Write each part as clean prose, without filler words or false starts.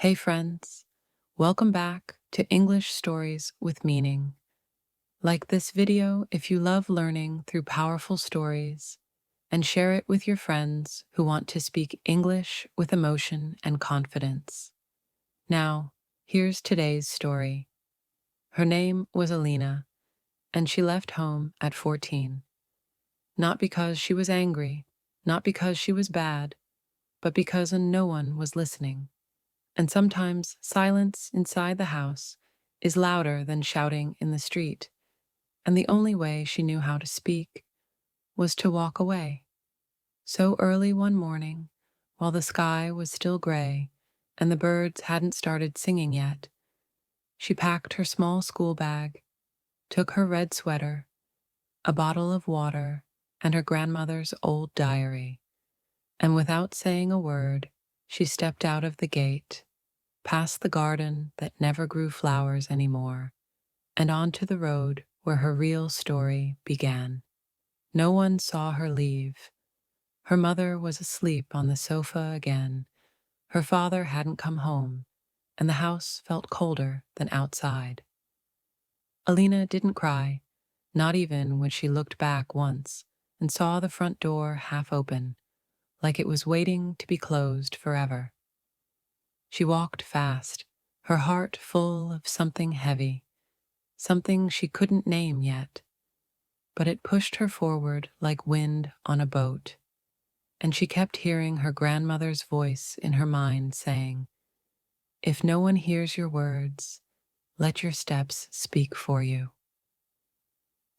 Hey friends, welcome back to English Stories with Meaning. Like this video if you love learning through powerful stories, and share it with your friends who want to speak English with emotion and confidence. Now, here's today's story. Her name was Alina, and she left home at 14. Not because she was angry, not because she was bad, but because no one was listening. And sometimes silence inside the house is louder than shouting in the street, and the only way she knew how to speak was to walk away. So early one morning, while the sky was still gray and the birds hadn't started singing yet, she packed her small school bag, took her red sweater, a bottle of water, and her grandmother's old diary, and without saying a word, she stepped out of the gate, past the garden that never grew flowers anymore, and onto the road where her real story began. No one saw her leave. Her mother was asleep on the sofa again. Her father hadn't come home, and the house felt colder than outside. Alina didn't cry, not even when she looked back once and saw the front door half open, like it was waiting to be closed forever. She walked fast, her heart full of something heavy, something she couldn't name yet, but it pushed her forward like wind on a boat, and she kept hearing her grandmother's voice in her mind saying, "If no one hears your words, let your steps speak for you."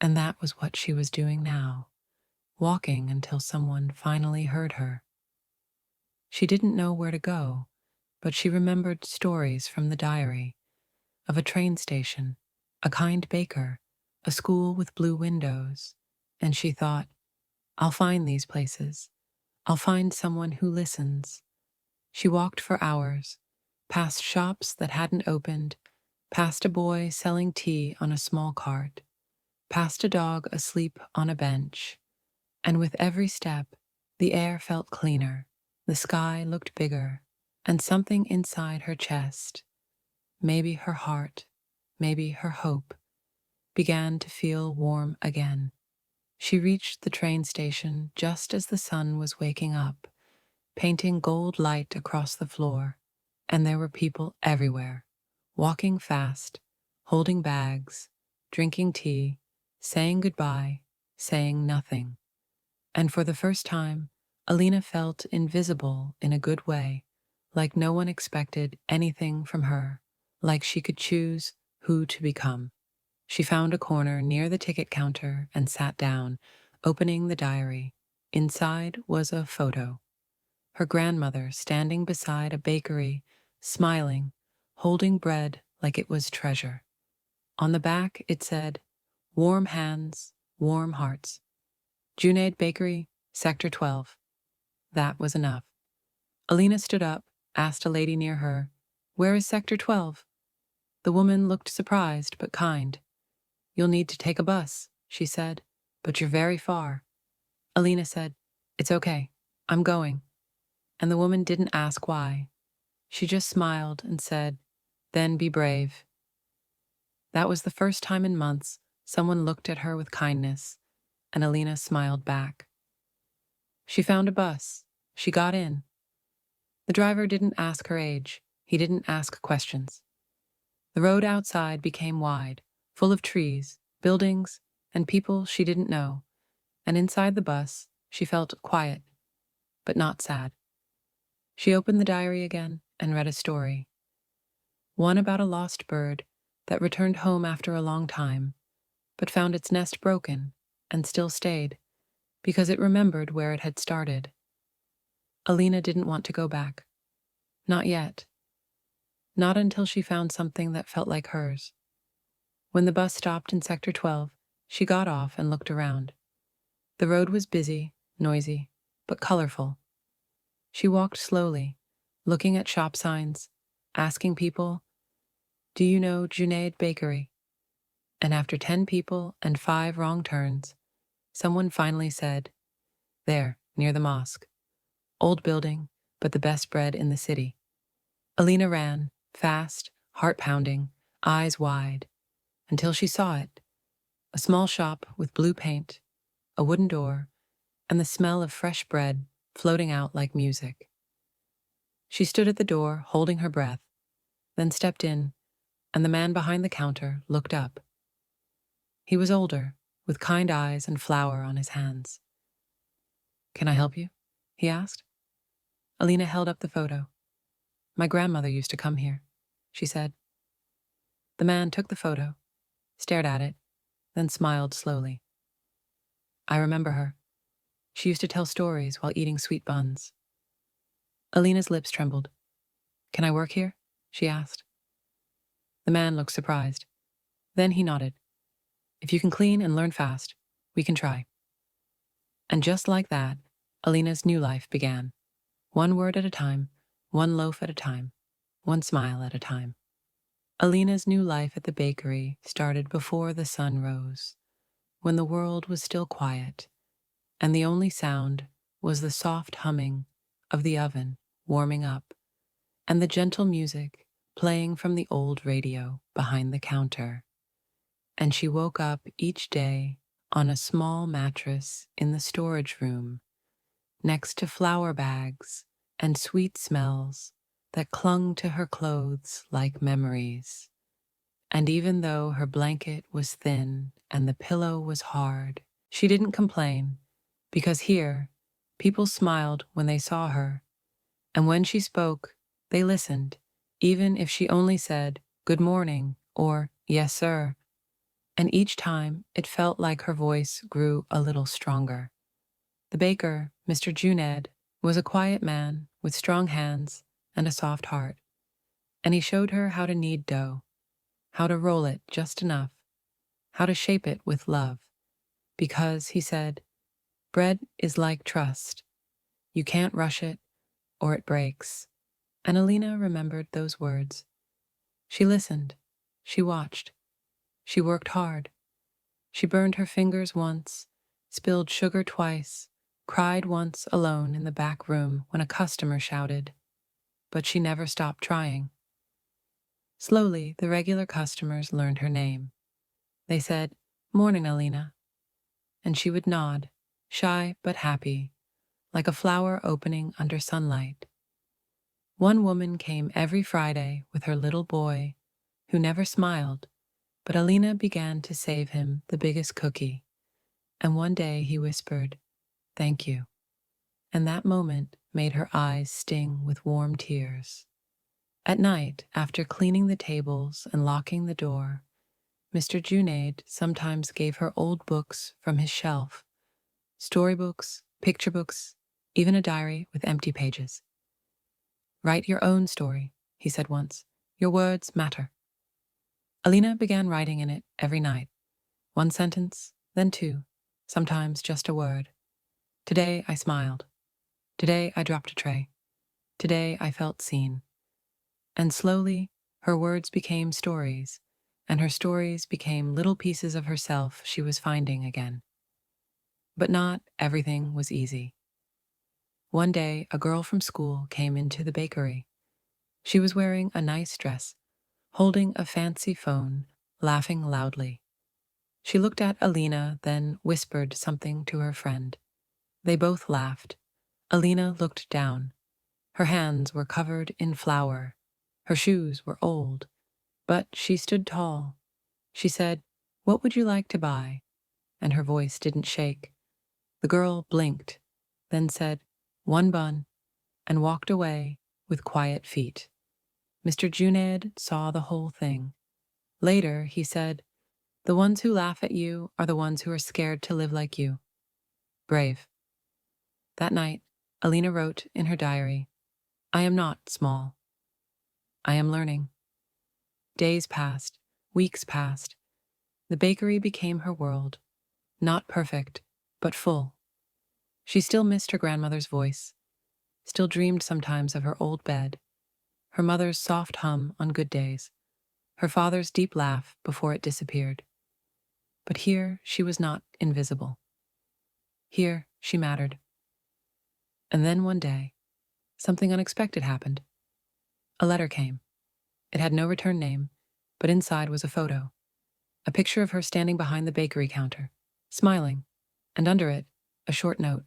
And that was what she was doing now, walking until someone finally heard her. She didn't know where to go, but she remembered stories from the diary of a train station, a kind baker, a school with blue windows, and she thought, I'll find these places. I'll find someone who listens. She walked for hours, past shops that hadn't opened, past a boy selling tea on a small cart, past a dog asleep on a bench, and with every step, the air felt cleaner, the sky looked bigger, and something inside her chest, maybe her heart, maybe her hope, began to feel warm again. She reached the train station just as the sun was waking up, painting gold light across the floor, and there were people everywhere, walking fast, holding bags, drinking tea, saying goodbye, saying nothing. And for the first time, Alina felt invisible in a good way, like no one expected anything from her, like she could choose who to become. She found a corner near the ticket counter and sat down, opening the diary. Inside was a photo. Her grandmother standing beside a bakery, smiling, holding bread like it was treasure. On the back it said, "Warm hands, warm hearts. Junaid Bakery, Sector 12. That was enough. Alina stood up, asked a lady near her, "Where is Sector 12? The woman looked surprised but kind. "You'll need to take a bus," she said, "but you're very far." Alina said, "It's okay. I'm going." And the woman didn't ask why. She just smiled and said, "Then be brave." That was the first time in months someone looked at her with kindness, and Alina smiled back. She found a bus. She got in. The driver didn't ask her age. He didn't ask questions. The road outside became wide, full of trees, buildings, and people she didn't know, and inside the bus she felt quiet, but not sad. She opened the diary again and read a story. One about a lost bird that returned home after a long time, but found its nest broken and still stayed, because it remembered where it had started. Alina didn't want to go back. Not yet. Not until she found something that felt like hers. When the bus stopped in Sector 12, she got off and looked around. The road was busy, noisy, but colorful. She walked slowly, looking at shop signs, asking people, "Do you know Junaid Bakery?" And after 10 people and 5 wrong turns, someone finally said, "There, near the mosque. Old building, but the best bread in the city." Alina ran, fast, heart pounding, eyes wide, until she saw it, a small shop with blue paint, a wooden door, and the smell of fresh bread floating out like music. She stood at the door, holding her breath, then stepped in, and the man behind the counter looked up. He was older, with kind eyes and flour on his hands. "Can I help you?" he asked. Alina held up the photo. "My grandmother used to come here," she said. The man took the photo, stared at it, then smiled slowly. "I remember her. She used to tell stories while eating sweet buns." Alina's lips trembled. "Can I work here?" she asked. The man looked surprised. Then he nodded. "If you can clean and learn fast, we can try." And just like that, Alina's new life began. One word at a time, one loaf at a time, one smile at a time. Alina's new life at the bakery started before the sun rose, when the world was still quiet, and the only sound was the soft humming of the oven warming up, and the gentle music playing from the old radio behind the counter. And she woke up each day on a small mattress in the storage room, next to flour bags and sweet smells that clung to her clothes like memories. And even though her blanket was thin and the pillow was hard, she didn't complain, because here, people smiled when they saw her, and when she spoke, they listened, even if she only said, "Good morning," or "Yes, sir." And each time, it felt like her voice grew a little stronger. The baker, Mr. Juned, was a quiet man with strong hands and a soft heart, and he showed her how to knead dough, how to roll it just enough, how to shape it with love, because, he said, bread is like trust. You can't rush it, or it breaks. And Alina remembered those words. She listened. She watched. She worked hard. She burned her fingers once, spilled sugar twice, cried once alone in the back room when a customer shouted. But she never stopped trying. Slowly, the regular customers learned her name. They said, "Morning, Alina." And she would nod, shy but happy, like a flower opening under sunlight. One woman came every Friday with her little boy, who never smiled, but Alina began to save him the biggest cookie. And one day he whispered, "Thank you." And that moment made her eyes sting with warm tears. At night, after cleaning the tables and locking the door, Mr. Junaid sometimes gave her old books from his shelf, storybooks, picture books, even a diary with empty pages. "Write your own story," he said once. "Your words matter." Alina began writing in it every night. One sentence, then two, sometimes just a word. Today I smiled. Today I dropped a tray. Today I felt seen. And slowly, her words became stories, and her stories became little pieces of herself she was finding again. But not everything was easy. One day, a girl from school came into the bakery. She was wearing a nice dress, holding a fancy phone, laughing loudly. She looked at Alina, then whispered something to her friend. They both laughed. Alina looked down. Her hands were covered in flour. Her shoes were old, but she stood tall. She said, "What would you like to buy?" And her voice didn't shake. The girl blinked, then said, "One bun," and walked away with quiet feet. Mr. Junaid saw the whole thing. Later, he said, "The ones who laugh at you are the ones who are scared to live like you." Brave. That night, Alina wrote in her diary, "I am not small. I am learning." Days passed, weeks passed. The bakery became her world, not perfect, but full. She still missed her grandmother's voice, still dreamed sometimes of her old bed, her mother's soft hum on good days, her father's deep laugh before it disappeared. But here she was not invisible. Here she mattered. And then one day, something unexpected happened. A letter came. It had no return name, but inside was a photo. A picture of her standing behind the bakery counter, smiling, and under it, a short note.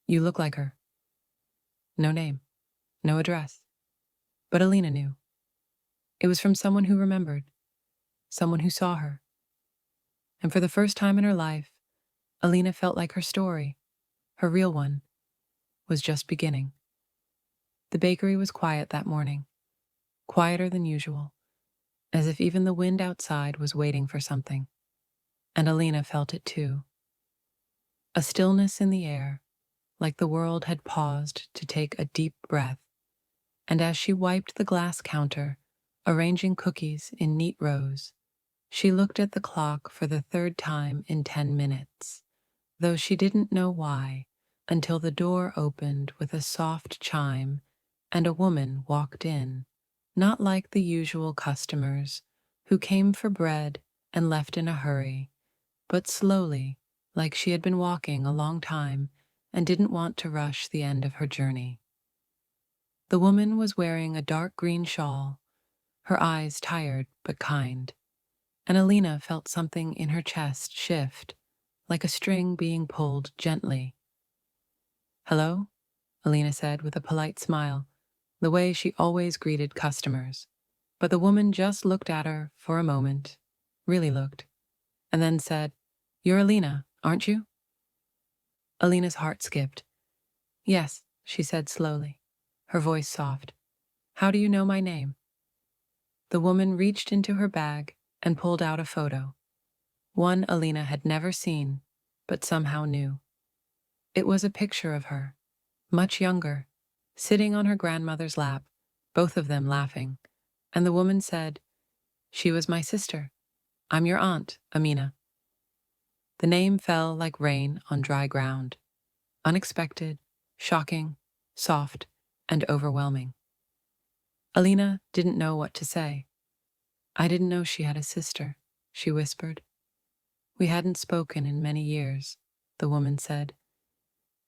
You look like her. No name, no address. But Alina knew. It was from someone who remembered, someone who saw her. And for the first time in her life, Alina felt like her story, her real one, was just beginning. The bakery was quiet that morning, quieter than usual, as if even the wind outside was waiting for something. And Alina felt it too. A stillness in the air, like the world had paused to take a deep breath. And as she wiped the glass counter, arranging cookies in neat rows, she looked at the clock for the third time in 10 minutes, though she didn't know why, until the door opened with a soft chime and a woman walked in, not like the usual customers who came for bread and left in a hurry, but slowly, like she had been walking a long time and didn't want to rush the end of her journey. The woman was wearing a dark green shawl, her eyes tired but kind, and Alina felt something in her chest shift, like a string being pulled gently. Hello? Alina said with a polite smile, the way she always greeted customers. But the woman just looked at her for a moment, really looked, and then said, You're Alina, aren't you? Alina's heart skipped. Yes, she said slowly, her voice soft. How do you know my name? The woman reached into her bag and pulled out a photo. One Alina had never seen, but somehow knew. It was a picture of her, much younger, sitting on her grandmother's lap, both of them laughing, and the woman said, She was my sister. I'm your aunt, Amina. The name fell like rain on dry ground. Unexpected, shocking, soft, and overwhelming. Alina didn't know what to say. I didn't know she had a sister, she whispered. We hadn't spoken in many years, the woman said.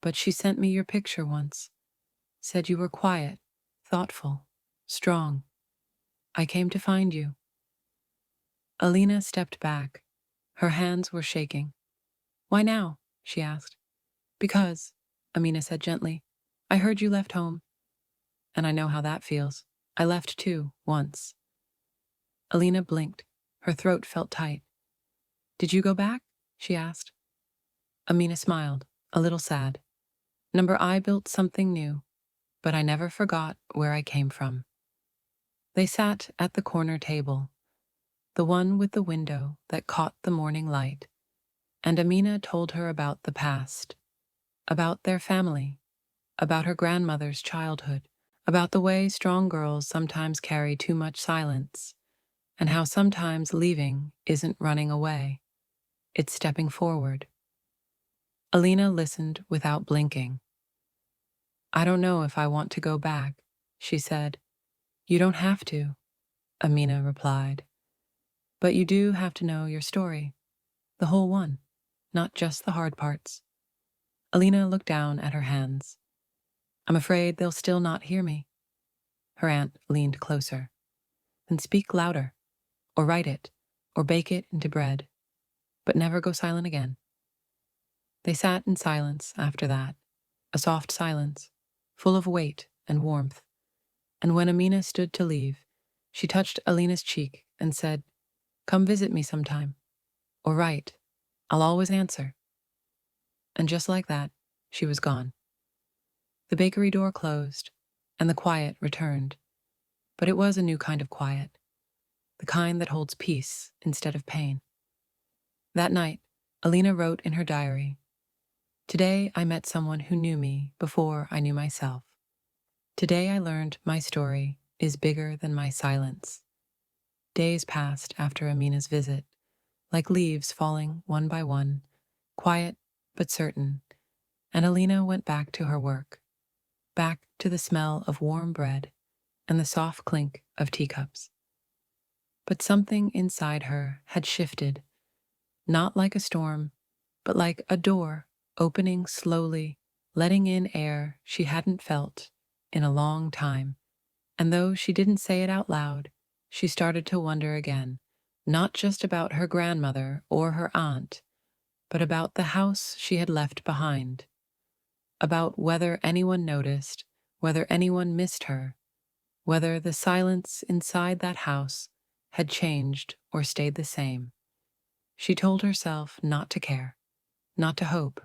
But she sent me your picture once. Said you were quiet, thoughtful, strong. I came to find you. Alina stepped back. Her hands were shaking. Why now? She asked. Because, Amina said gently, I heard you left home. And I know how that feels. I left too, once. Alina blinked. Her throat felt tight. Did you go back? She asked. Amina smiled, a little sad. Number I built something new, but I never forgot where I came from. They sat at the corner table, the one with the window that caught the morning light, and Amina told her about the past, about their family, about her grandmother's childhood, about the way strong girls sometimes carry too much silence, and how sometimes leaving isn't running away, it's stepping forward. Alina listened without blinking. I don't know if I want to go back, she said. You don't have to, Amina replied. But you do have to know your story, the whole one, not just the hard parts. Alina looked down at her hands. I'm afraid they'll still not hear me. Her aunt leaned closer. Then speak louder, or write it, or bake it into bread, but never go silent again. They sat in silence after that, a soft silence, full of weight and warmth. And when Amina stood to leave, she touched Alina's cheek and said, Come visit me sometime, or write. I'll always answer. And just like that, she was gone. The bakery door closed, and the quiet returned. But it was a new kind of quiet, the kind that holds peace instead of pain. That night, Alina wrote in her diary, Today I met someone who knew me before I knew myself. Today I learned my story is bigger than my silence. Days passed after Amina's visit, like leaves falling one by one, quiet but certain, and Alina went back to her work, back to the smell of warm bread and the soft clink of teacups. But something inside her had shifted, not like a storm, but like a door opening slowly, letting in air she hadn't felt in a long time. And though she didn't say it out loud, she started to wonder again, not just about her grandmother or her aunt, but about the house she had left behind, about whether anyone noticed, whether anyone missed her, whether the silence inside that house had changed or stayed the same. She told herself not to care, not to hope,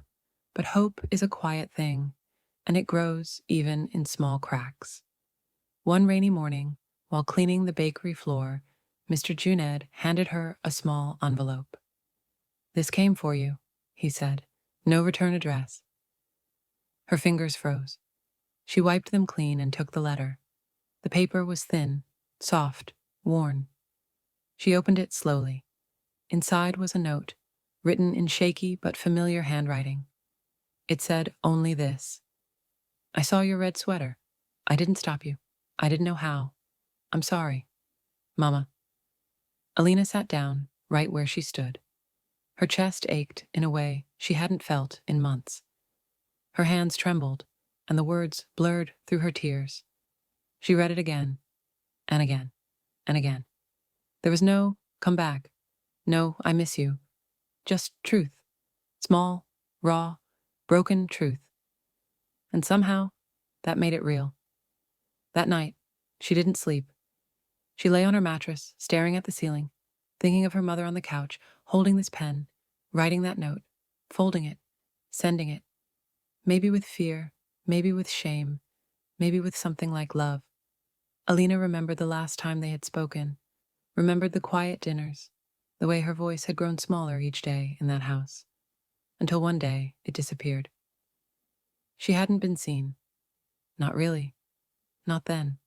but hope is a quiet thing, and it grows even in small cracks. One rainy morning, while cleaning the bakery floor, Mr. Juned handed her a small envelope. "This came for you," he said. "No return address." Her fingers froze. She wiped them clean and took the letter. The paper was thin, soft, worn. She opened it slowly. Inside was a note, written in shaky but familiar handwriting. It said only this: "I saw your red sweater. I didn't stop you. I didn't know how. I'm sorry. Mama." Alina sat down, right where she stood. Her chest ached in a way she hadn't felt in months. Her hands trembled, and the words blurred through her tears. She read it again, and again, and again. There was no "come back," no "I miss you," just truth. Small, raw, broken truth. And somehow, that made it real. That night, she didn't sleep. She lay on her mattress, staring at the ceiling, thinking of her mother on the couch, holding this pen, writing that note, folding it, sending it, maybe with fear, maybe with shame, maybe with something like love. Alina remembered the last time they had spoken, remembered the quiet dinners, the way her voice had grown smaller each day in that house, until one day it disappeared. She hadn't been seen. Not really. Not then.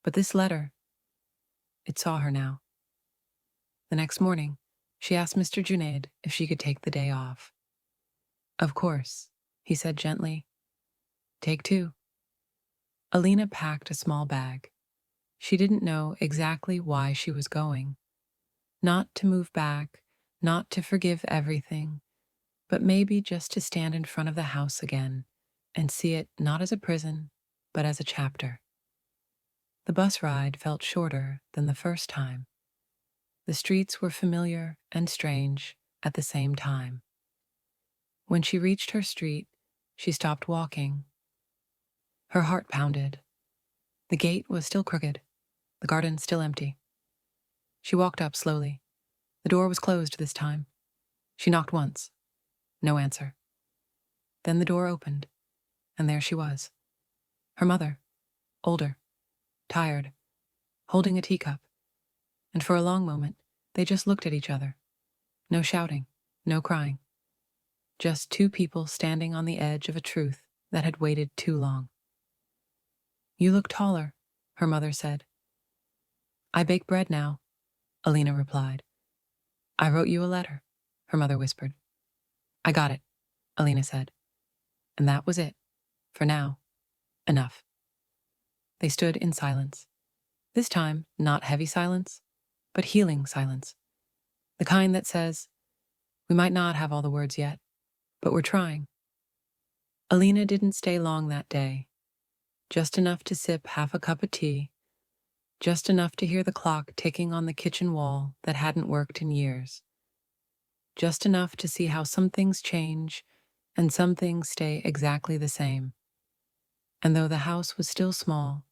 But this letter, it saw her now. The next morning, she asked Mr. Junaid if she could take the day off. "Of course," he said gently. "Take two." Alina packed a small bag. She didn't know exactly why she was going. Not to move back, not to forgive everything, but maybe just to stand in front of the house again and see it not as a prison, but as a chapter. The bus ride felt shorter than the first time. The streets were familiar and strange at the same time. When she reached her street, she stopped walking. Her heart pounded. The gate was still crooked, the garden still empty. She walked up slowly. The door was closed this time. She knocked once. No answer. Then the door opened, and there she was. Her mother, older, tired, holding a teacup. And for a long moment, they just looked at each other. No shouting, no crying. Just two people standing on the edge of a truth that had waited too long. "You look taller," her mother said. "I bake bread now," Alina replied. "I wrote you a letter," her mother whispered. "I got it," Alina said. And that was it. For now. Enough. They stood in silence. This time, not heavy silence, but healing silence. The kind that says, "We might not have all the words yet, but we're trying." Alina didn't stay long that day. Just enough to sip half a cup of tea. Just enough to hear the clock ticking on the kitchen wall that hadn't worked in years. Just enough to see how some things change and some things stay exactly the same. And though the house was still small,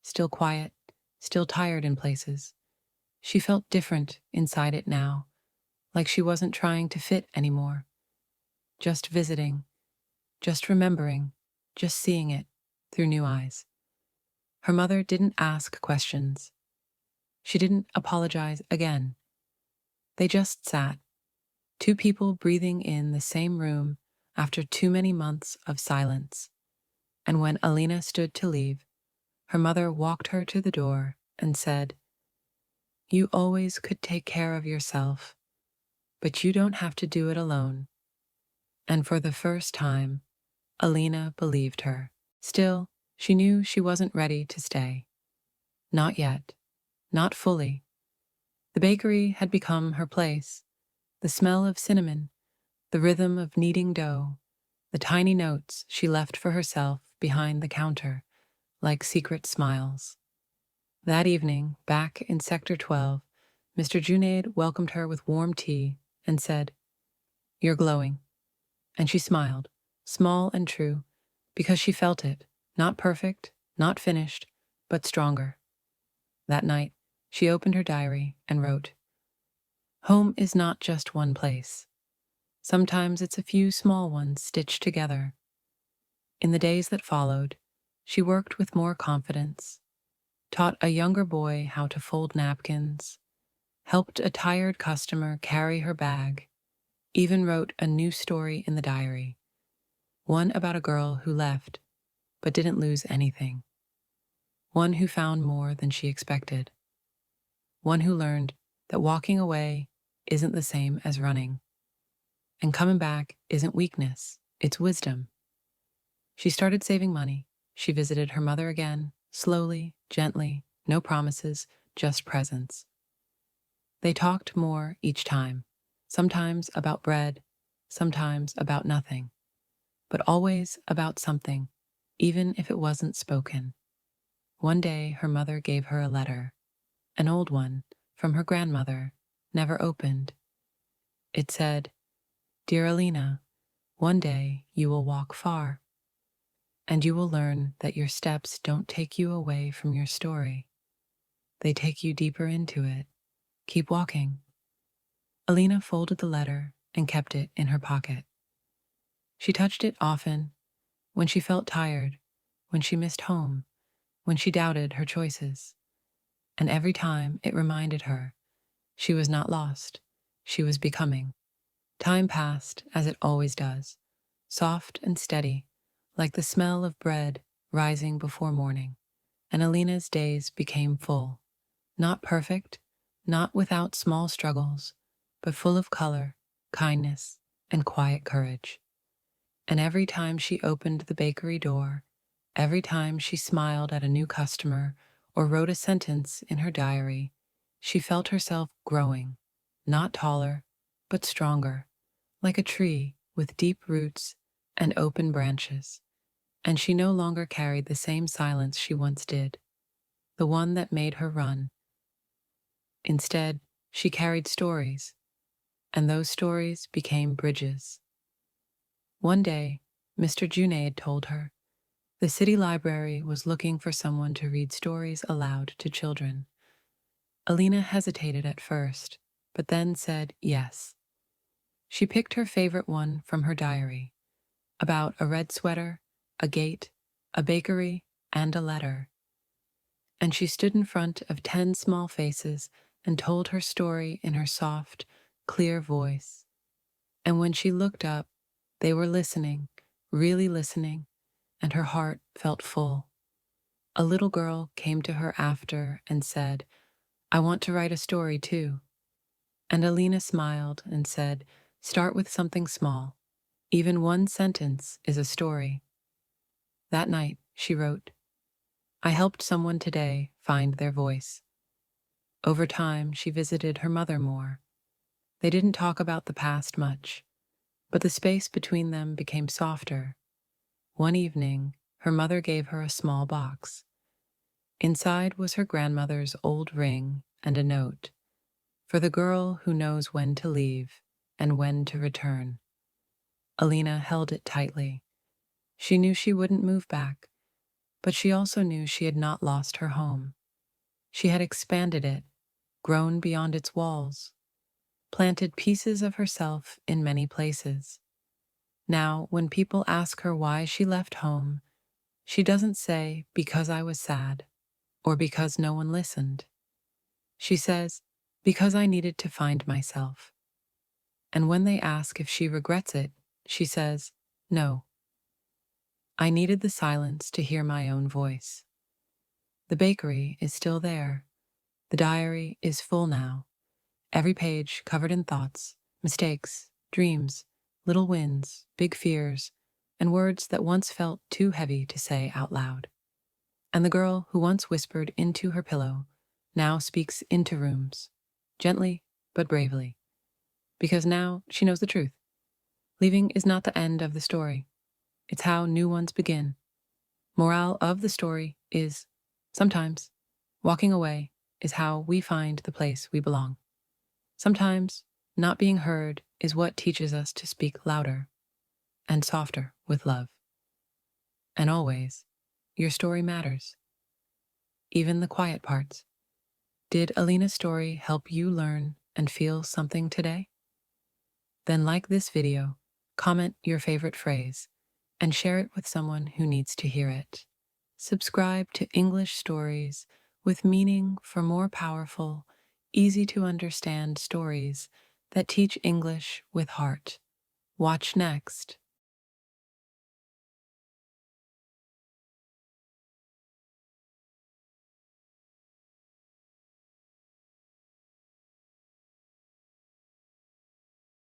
still quiet, still tired in places, she felt different inside it now, like she wasn't trying to fit anymore. Just visiting, just remembering, just seeing it through new eyes. Her mother didn't ask questions. She didn't apologize again. They just sat, two people breathing in the same room after too many months of silence. And when Alina stood to leave, her mother walked her to the door and said, "You always could take care of yourself, but you don't have to do it alone." And for the first time, Alina believed her. Still, she knew she wasn't ready to stay. Not yet. Not fully. The bakery had become her place. The smell of cinnamon, the rhythm of kneading dough, the tiny notes she left for herself behind the counter, like secret smiles. That evening, back in Sector 12, Mr. Junaid welcomed her with warm tea and said, "You're glowing." And she smiled, small and true, because she felt it, not perfect, not finished, but stronger. That night, she opened her diary and wrote, "Home is not just one place. Sometimes it's a few small ones stitched together." In the days that followed, she worked with more confidence, taught a younger boy how to fold napkins, helped a tired customer carry her bag, even wrote a new story in the diary, one about a girl who left but didn't lose anything, one who found more than she expected, one who learned that walking away isn't the same as running, and coming back isn't weakness, it's wisdom. She started saving money. She visited her mother again, slowly, gently, no promises, just presence. They talked more each time, sometimes about bread, sometimes about nothing, but always about something, even if it wasn't spoken. One day her mother gave her a letter, an old one, from her grandmother, never opened. It said, "Dear Alina, one day you will walk far, and you will learn that your steps don't take you away from your story. They take you deeper into it. Keep walking." Alina folded the letter and kept it in her pocket. She touched it often, when she felt tired, when she missed home, when she doubted her choices. And every time it reminded her she was not lost, she was becoming. Time passed as it always does, soft and steady, like the smell of bread rising before morning, and Alina's days became full. Not perfect, not without small struggles, but full of color, kindness, and quiet courage. And every time she opened the bakery door, every time she smiled at a new customer or wrote a sentence in her diary, she felt herself growing, not taller, but stronger, like a tree with deep roots and open branches. And she no longer carried the same silence she once did, the one that made her run. Instead, she carried stories, and those stories became bridges. One day, Mr. Junaid told her the city library was looking for someone to read stories aloud to children. Alina hesitated at first, but then said yes. She picked her favorite one from her diary, about a red sweater, a gate, a bakery, and a letter. And she stood in front of 10 small faces and told her story in her soft, clear voice. And when she looked up, they were listening, really listening, and her heart felt full. A little girl came to her after and said, "I want to write a story too." And Alina smiled and said, "Start with something small. Even one sentence is a story." That night, she wrote, "I helped someone today find their voice." Over time, she visited her mother more. They didn't talk about the past much, but the space between them became softer. One evening, her mother gave her a small box. Inside was her grandmother's old ring and a note, "For the girl who knows when to leave and when to return." Alina held it tightly. She knew she wouldn't move back, but she also knew she had not lost her home. She had expanded it, grown beyond its walls, planted pieces of herself in many places. Now, when people ask her why she left home, she doesn't say, "Because I was sad," or "Because no one listened." She says, "Because I needed to find myself." And when they ask if she regrets it, she says, "No. I needed the silence to hear my own voice." The bakery is still there. The diary is full now, every page covered in thoughts, mistakes, dreams, little wins, big fears, and words that once felt too heavy to say out loud. And the girl who once whispered into her pillow now speaks into rooms, gently but bravely, because now she knows the truth. Leaving is not the end of the story. It's how new ones begin. Morale of the story is, sometimes, Walking away is how we find the place we belong. Sometimes, not being heard is what teaches us to speak louder and softer with love. And always, your story matters, even the quiet parts. Did Alina's story help you learn and feel something today? Then like this video, comment your favorite phrase, and share it with someone who needs to hear it. Subscribe to English Stories with Meaning for more powerful, easy to understand stories that teach English with heart. Watch next.